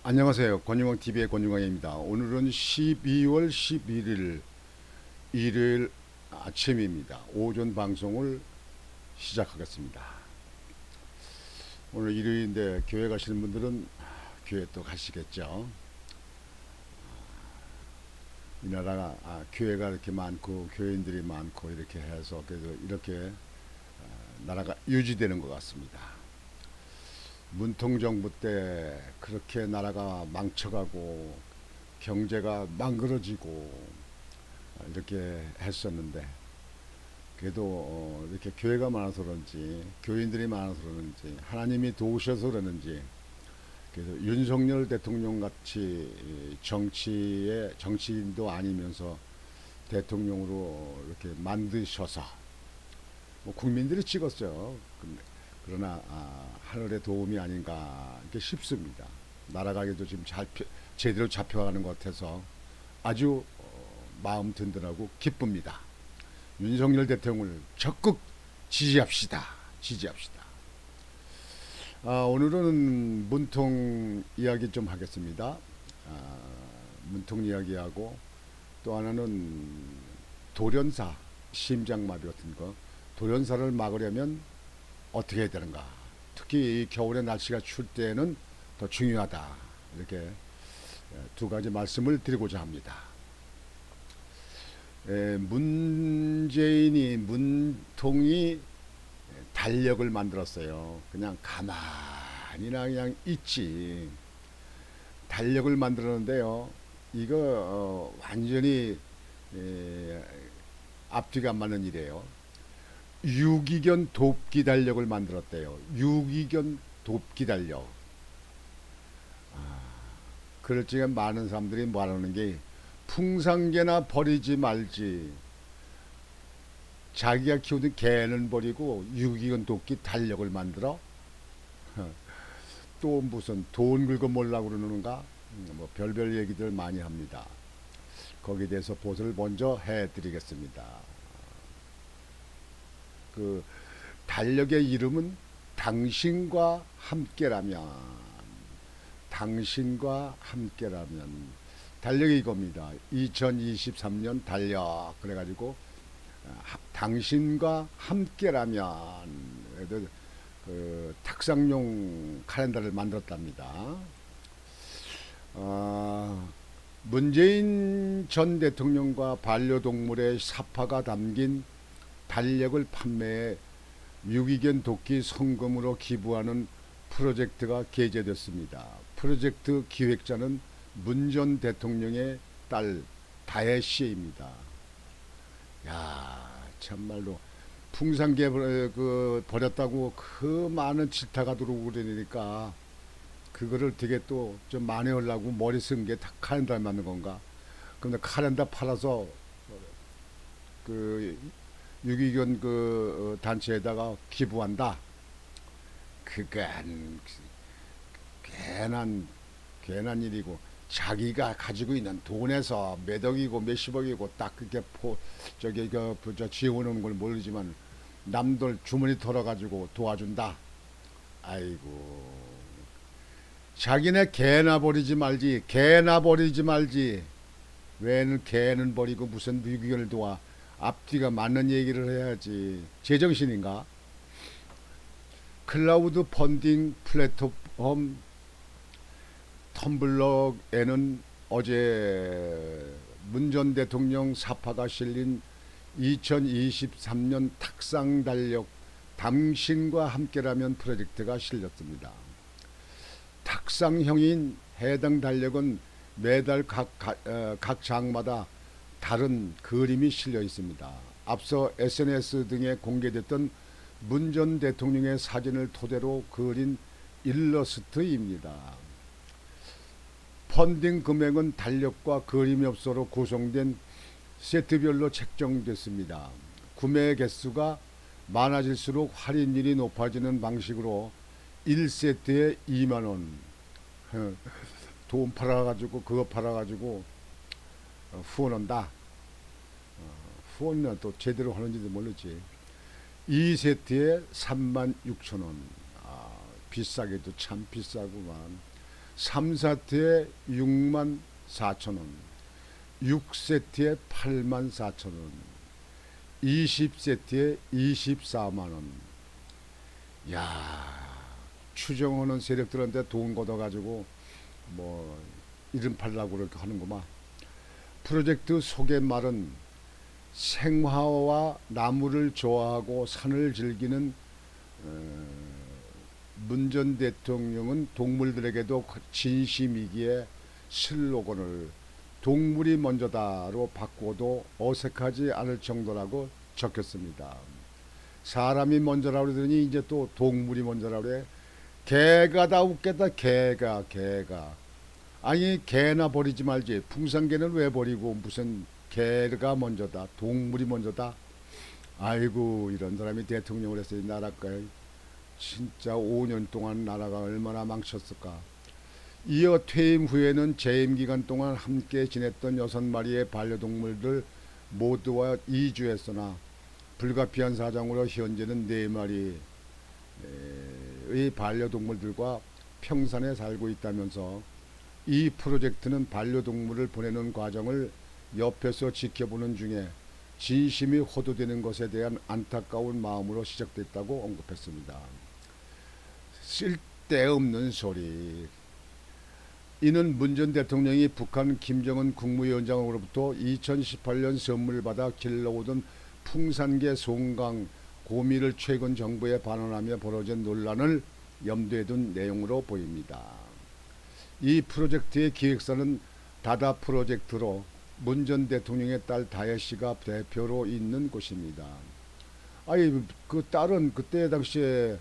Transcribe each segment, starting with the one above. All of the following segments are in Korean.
안녕하세요. 권윤광TV의 권윤광입니다. 오늘은 12월 11일 일요일 아침입니다. 오전 방송을 시작하겠습니다. 오늘 일요일인데 교회 가시는 분들은 교회 또 가시겠죠. 이 나라가 교회가 이렇게 많고 교인들이 많고 이렇게 해서 그래도 이렇게 나라가 유지되는 것 같습니다. 문통정부 때 그렇게 나라가 망쳐가고 경제가 망그러지고 이렇게 했었는데 그래도 이렇게 교회가 많아서 그런지 교인들이 많아서 그런지 하나님이 도우셔서 그러는지 그래서 윤석열 대통령 같이 정치인도 아니면서 대통령으로 이렇게 만드셔서 뭐 국민들이 찍었어요. 그러나 하늘의 도움이 아닌가 이렇게 싶습니다. 나라가기도 지금 제대로 잡혀가는 것 같아서 아주 마음 든든하고 기쁩니다. 윤석열 대통령을 적극 지지합시다. 지지합시다. 오늘은 문통 이야기 좀 하겠습니다. 문통 이야기하고 또 하나는 돌연사, 심장마비 같은 거 돌연사를 막으려면 어떻게 해야 되는가. 특히 이 겨울에 날씨가 추울 때는 더 중요하다. 이렇게 두 가지 말씀을 드리고자 합니다. 문통이 달력을 만들었어요. 그냥 가만히나 그냥 있지. 달력을 만들었는데요. 이거 완전히 앞뒤가 안 맞는 일이에요. 유기견 돕기 달력을 만들었대요. 유기견 돕기 달력. 그럴 적에 많은 사람들이 말하는 게 풍산개나 버리지 말지. 자기가 키우는 개는 버리고 유기견 돕기 달력을 만들어? 또 무슨 돈 긁어 몰라고 그러는가? 뭐 별별 얘기들 많이 합니다. 거기에 대해서 보도를 먼저 해드리겠습니다. 그 달력의 이름은 당신과 함께라면. 당신과 함께라면. 달력이 이겁니다. 2023년 달력. 그래가지고 당신과 함께라면 그 탁상용 카렌더를 만들었답니다. 문재인 전 대통령과 반려동물의 사파가 담긴 달력을 판매해 유기견 돕기 성금으로 기부하는 프로젝트가 게재됐습니다. 프로젝트 기획자는 문 전 대통령의 딸 다혜 씨입니다. 야, 참말로 풍산개 버렸다고 그 많은 질타가 들어오고 그러니까 그거를 되게 또 좀 만회하려고 머리 쓴 게 다 카렌다에 맞는 건가? 근데 카렌다 팔아서 그 유기견 단체에다가 기부한다. 그건 괜한 일이고 자기가 가지고 있는 돈에서 몇 억이고 몇십억이고 딱 그렇게 지원하는 걸 모르지만 남들 주머니 털어가지고 도와준다. 아이고 자기네 개나 버리지 말지. 개나 버리지 말지. 왜는 개는 버리고 무슨 유기견을 도와. 앞뒤가 맞는 얘기를 해야지. 제정신인가? 클라우드 펀딩 플랫폼 텀블럭에는 어제 문 전 대통령 사파가 실린 2023년 탁상 달력 당신과 함께라면 프로젝트가 실렸습니다. 탁상형인 해당 달력은 매달 각 장마다 다른 그림이 실려 있습니다. 앞서 SNS 등에 공개됐던 문 전 대통령의 사진을 토대로 그린 일러스트입니다. 펀딩 금액은 달력과 그림 엽서로 구성된 세트별로 책정됐습니다. 구매 개수가 많아질수록 할인율이 높아지는 방식으로 1세트에 2만원. 돈 팔아가지고 그거 팔아가지고 후원한다. 후원은 또 제대로 하는지도 모르지. 2세트에 36,000원. 비싸게도 참 비싸구만. 3세트에 6만 4천 원, 6세트에 8만 4천 원, 20세트에 24만 원. 야, 추정하는 세력들한테 돈 걷어가지고 뭐 이름 팔라고 그렇게 하는구만. 프로젝트 소개말은 생화와 나무를 좋아하고 산을 즐기는 문 전 대통령은 동물들에게도 진심이기에 슬로건을 동물이 먼저다로 바꿔도 어색하지 않을 정도라고 적혔습니다. 사람이 먼저라고 그러더니 이제 또 동물이 먼저라고 그래. 개가 다 웃겠다. 개가. 아니 개나 버리지 말지. 풍산개는 왜 버리고 무슨 개가 먼저다. 동물이 먼저다. 아이고 이런 사람이 대통령을 했어요. 나라가 진짜 5년 동안 나라가 얼마나 망쳤을까. 이어 퇴임 후에는 재임 기간 동안 함께 지냈던 6마리의 반려동물들 모두와 이주했으나 불가피한 사정으로 현재는 4마리의 반려동물들과 평산에 살고 있다면서 이 프로젝트는 반려동물을 보내는 과정을 옆에서 지켜보는 중에 진심이 호도되는 것에 대한 안타까운 마음으로 시작됐다고 언급했습니다. 쓸데없는 소리. 이는 문 전 대통령이 북한 김정은 국무위원장으로부터 2018년 선물을 받아 길러오던 풍산개 송강 고미를 최근 정부에 반환하며 벌어진 논란을 염두에 둔 내용으로 보입니다. 이 프로젝트의 기획사는 다다 프로젝트로 문 전 대통령의 딸 다혜 씨가 대표로 있는 곳입니다. 아니 그 딸은 그때 당시에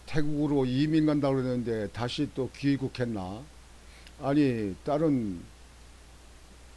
태국으로 이민 간다고 그랬는데 다시 또 귀국했나? 아니 딸은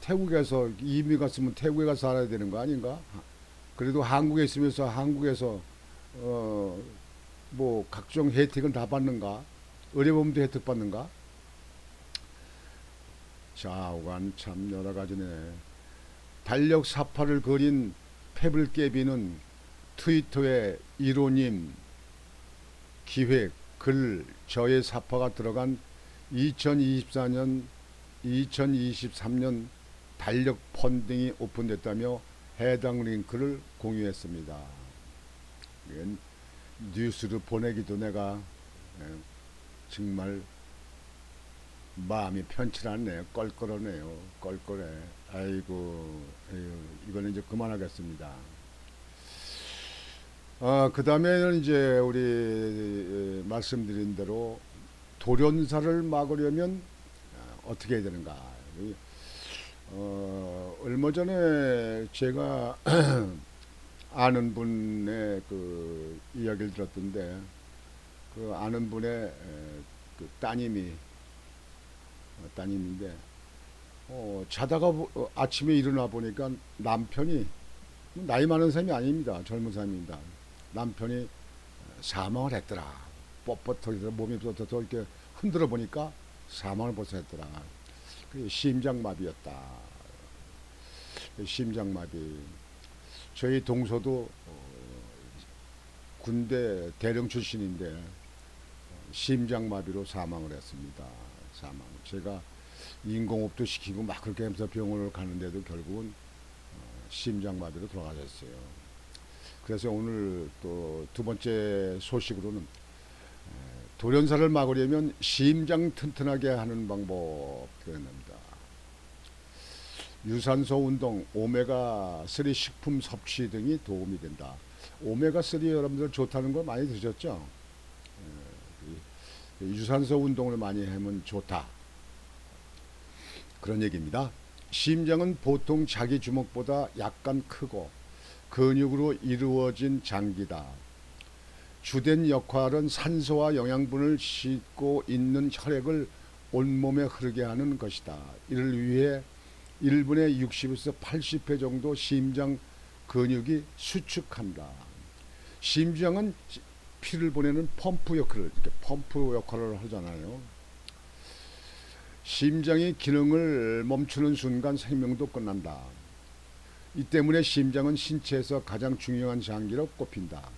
태국에서 이민 갔으면 태국에 가서 살아야 되는 거 아닌가? 그래도 한국에 있으면서 한국에서 뭐 각종 혜택은 다 받는가? 의료보험도 혜택 받는가? 좌우간 참 여러 가지네. 달력 사파를 그린 패블깨비는 트위터에 1호님 기획 글 저의 사파가 들어간 2024년 2023년 달력 펀딩이 오픈됐다며 해당 링크를 공유했습니다. 뉴스를 보내기도 내가 정말 마음이 편치 않네요. 껄껄하네요. 껄껄해. 아이고, 이거는 이제 그만하겠습니다. 그 다음에는 이제 우리 말씀드린 대로 돌연사를 막으려면 어떻게 해야 되는가. 얼마 전에 제가 아는 분의 그 이야기를 들었던데 그 아는 분의 그 따님인데 자다가 아침에 일어나 보니까 남편이 나이 많은 사람이 아닙니다. 젊은 사람입니다. 남편이 사망을 했더라. 뻣뻣하게 몸이 또 이렇게 흔들어 보니까 사망을 벌써 했더라. 심장마비였다. 심장마비. 저희 동서도 군대 대령 출신인데 심장마비로 사망을 했습니다. 제가 인공호흡도 시키고 막 그렇게 하면서 병원을 가는데도 결국은 심장마비로 돌아가셨어요. 그래서 오늘 또 두 번째 소식으로는 돌연사를 막으려면 심장 튼튼하게 하는 방법 표현합니다. 유산소 운동, 오메가3 식품 섭취 등이 도움이 된다. 오메가3 여러분들 좋다는 거 많이 드셨죠? 유산소 운동을 많이 하면 좋다. 그런 얘기입니다. 심장은 보통 자기 주먹보다 약간 크고 근육으로 이루어진 장기다. 주된 역할은 산소와 영양분을 싣고 있는 혈액을 온몸에 흐르게 하는 것이다. 이를 위해 1분에 60에서 80회 정도 심장 근육이 수축한다. 심장은 피를 보내는 펌프 역할을 하잖아요. 심장이 기능을 멈추는 순간 생명도 끝난다. 이 때문에 심장은 신체에서 가장 중요한 장기로 꼽힌다.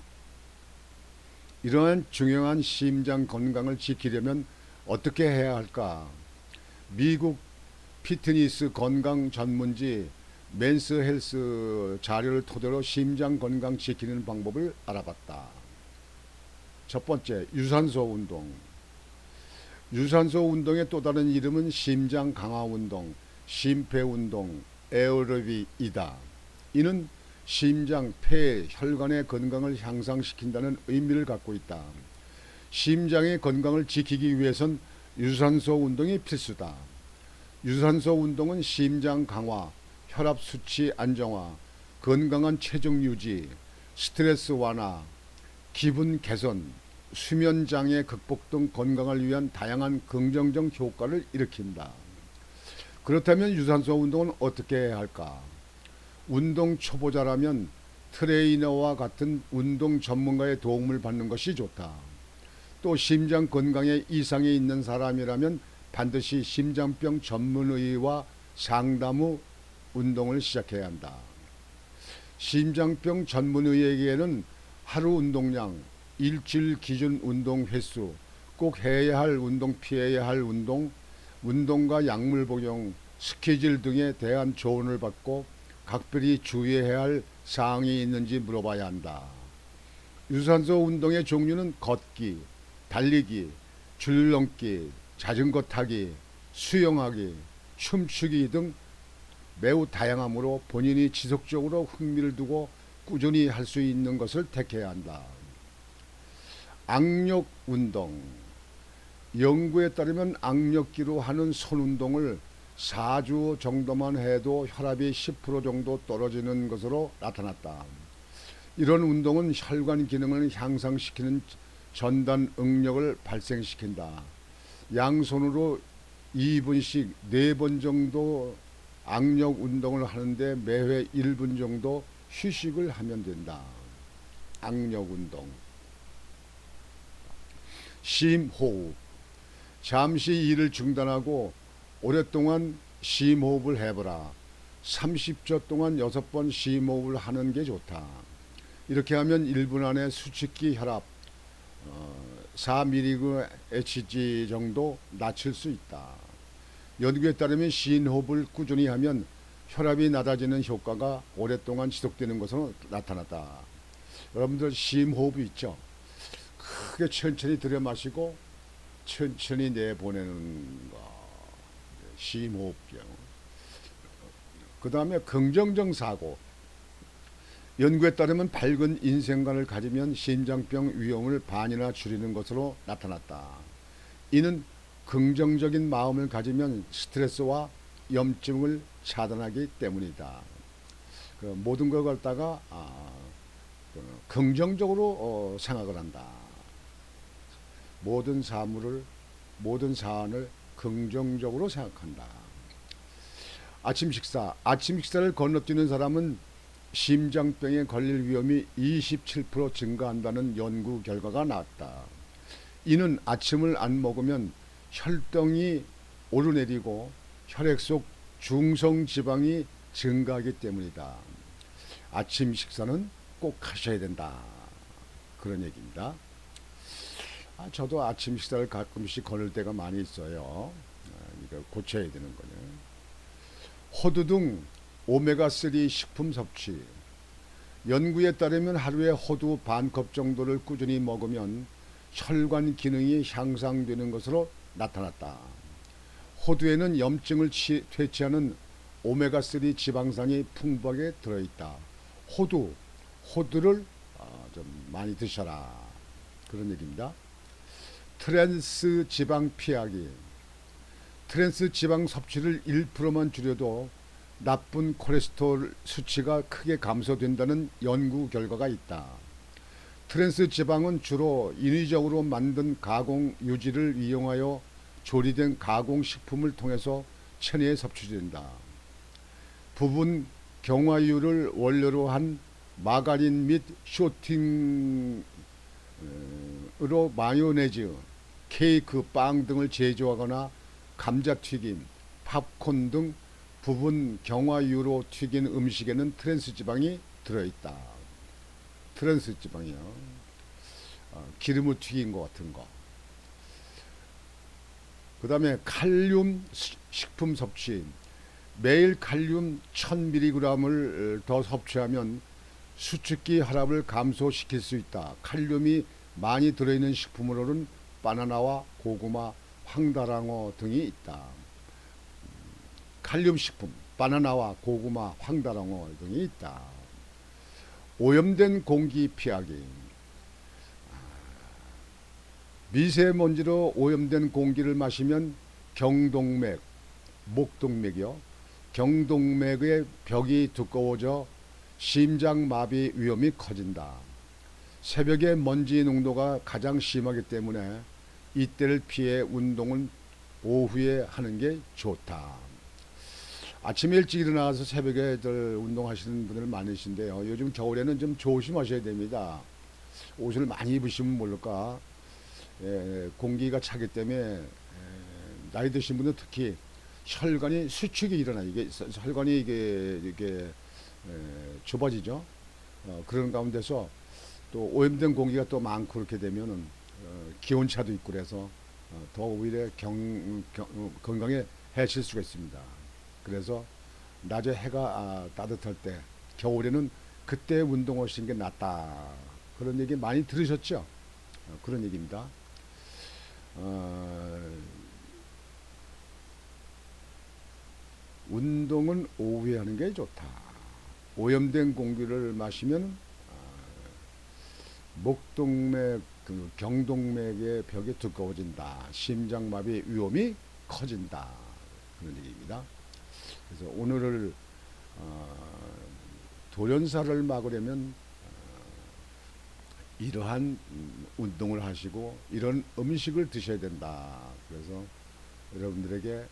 이러한 중요한 심장 건강을 지키려면 어떻게 해야 할까? 미국 피트니스 건강 전문지 맨스 헬스 자료를 토대로 심장 건강 지키는 방법을 알아봤다. 첫 번째, 유산소 운동. 유산소 운동의 또 다른 이름은 심장 강화 운동, 심폐 운동, 에어로빅이다. 이는 심장, 폐, 혈관의 건강을 향상시킨다는 의미를 갖고 있다. 심장의 건강을 지키기 위해선 유산소 운동이 필수다. 유산소 운동은 심장 강화, 혈압 수치 안정화, 건강한 체중 유지, 스트레스 완화, 기분 개선, 수면 장애 극복 등 건강을 위한 다양한 긍정적 효과를 일으킨다. 그렇다면 유산소 운동은 어떻게 해야 할까? 운동 초보자라면 트레이너와 같은 운동 전문가의 도움을 받는 것이 좋다. 또 심장 건강에 이상이 있는 사람이라면 반드시 심장병 전문의와 상담 후 운동을 시작해야 한다. 심장병 전문의에게는 하루 운동량, 일주일 기준 운동 횟수, 꼭 해야 할 운동, 피해야 할 운동, 운동과 약물 복용, 스케줄 등에 대한 조언을 받고 각별히 주의해야 할 사항이 있는지 물어봐야 한다. 유산소 운동의 종류는 걷기, 달리기, 줄넘기, 자전거 타기, 수영하기, 춤추기 등 매우 다양하므로 본인이 지속적으로 흥미를 두고 꾸준히 할 수 있는 것을 택해야 한다. 악력 운동. 연구에 따르면 악력기로 하는 손 운동을 4주 정도만 해도 혈압이 10% 정도 떨어지는 것으로 나타났다. 이런 운동은 혈관 기능을 향상시키는 전단 응력을 발생시킨다. 양손으로 2분씩 4번 정도 악력 운동을 하는데 매회 1분 정도 휴식을 하면 된다. 악력 운동. 심호흡. 잠시 일을 중단하고 오랫동안 심호흡을 해보라. 30초 동안 6번 심호흡을 하는 게 좋다. 이렇게 하면 1분 안에 수축기 혈압 4mg/Hg 정도 낮출 수 있다. 연구에 따르면 심호흡을 꾸준히 하면 혈압이 낮아지는 효과가 오랫동안 지속되는 것으로 나타났다. 여러분들 심호흡이 있죠? 크게 천천히 들여 마시고 천천히 내보내는 거. 심호흡경. 그 다음에 긍정적 사고. 연구에 따르면 밝은 인생관을 가지면 심장병 위험을 반이나 줄이는 것으로 나타났다. 이는 긍정적인 마음을 가지면 스트레스와 염증을 차단하기 때문이다. 모든 걸 갖다가 긍정적으로 생각을 한다. 모든 사안을 긍정적으로 생각한다. 아침 식사를 건너뛰는 사람은 심장병에 걸릴 위험이 27% 증가한다는 연구 결과가 나왔다. 이는 아침을 안 먹으면 혈당이 오르내리고 혈액 속 중성지방이 증가하기 때문이다. 아침 식사는 꼭 하셔야 된다. 그런 얘기입니다. 저도 아침 식사를 가끔씩 거를 때가 많이 있어요. 이거 고쳐야 되는 거예요. 호두 등 오메가3 식품 섭취. 연구에 따르면 하루에 호두 반컵 정도를 꾸준히 먹으면 혈관 기능이 향상되는 것으로 나타났다. 호두에는 염증을 퇴치하는 오메가3 지방산이 풍부하게 들어있다. 호두를 좀 많이 드셔라. 그런 얘기입니다. 트랜스 지방 피하기. 트랜스 지방 섭취를 1%만 줄여도 나쁜 콜레스테롤 수치가 크게 감소된다는 연구 결과가 있다. 트랜스 지방은 주로 인위적으로 만든 가공 유지를 이용하여 조리된 가공 식품을 통해서 체내에 섭취된다. 부분 경화유를 원료로 한 마가린 및 쇼팅으로 마요네즈, 케이크, 빵 등을 제조하거나 감자튀김, 팝콘 등 부분 경화유로 튀긴 음식에는 트랜스 지방이 들어있다. 트랜스 지방이요. 기름을 튀긴 것 같은 거. 그 다음에 칼륨 식품 섭취. 매일 칼륨 1000mg을 더 섭취하면 수축기 혈압을 감소시킬 수 있다. 칼륨이 많이 들어있는 식품으로는 바나나와 고구마, 황달랑어 등이 있다. 칼륨 식품, 바나나와 고구마, 황달랑어 등이 있다. 오염된 공기 피하기. 미세먼지로 오염된 공기를 마시면 경동맥, 목동맥이요. 경동맥의 벽이 두꺼워져 심장마비 위험이 커진다. 새벽에 먼지 농도가 가장 심하기 때문에 이때를 피해 운동은 오후에 하는 게 좋다. 아침에 일찍 일어나서 새벽에 운동하시는 분들 많으신데요. 요즘 겨울에는 좀 조심하셔야 됩니다. 옷을 많이 입으시면 모를까 공기가 차기 때문에 나이 드신 분들 특히 혈관이 수축이 일어나 이게 혈관이 이게 좁아지죠. 그런 가운데서 또 오염된 공기가 또 많고 그렇게 되면은 기온차도 있고 그래서 더 오히려 건강에 해칠 수가 있습니다. 그래서 낮에 해가 따뜻할 때 겨울에는 그때 운동하시는 게 낫다. 그런 얘기 많이 들으셨죠? 그런 얘기입니다. 운동은 오후에 하는 게 좋다. 오염된 공기를 마시면 목동맥, 경동맥의 벽이 두꺼워진다. 심장마비 위험이 커진다. 그런 얘기입니다. 그래서 오늘을 돌연사를 막으려면 이러한 운동을 하시고 이런 음식을 드셔야 된다. 그래서 여러분들에게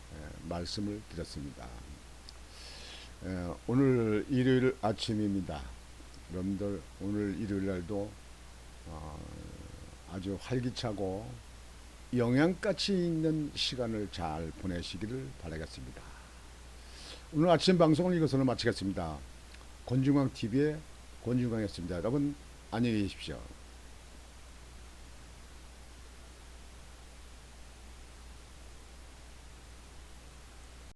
말씀을 드렸습니다. 오늘 일요일 아침입니다. 여러분들 오늘 일요일 날도 아주 활기차고 영양가치 있는 시간을 잘 보내시기를 바라겠습니다. 오늘 아침 방송을 이것으로 마치겠습니다. 권중광TV의 권중광이었습니다. 여러분 안녕히 계십시오.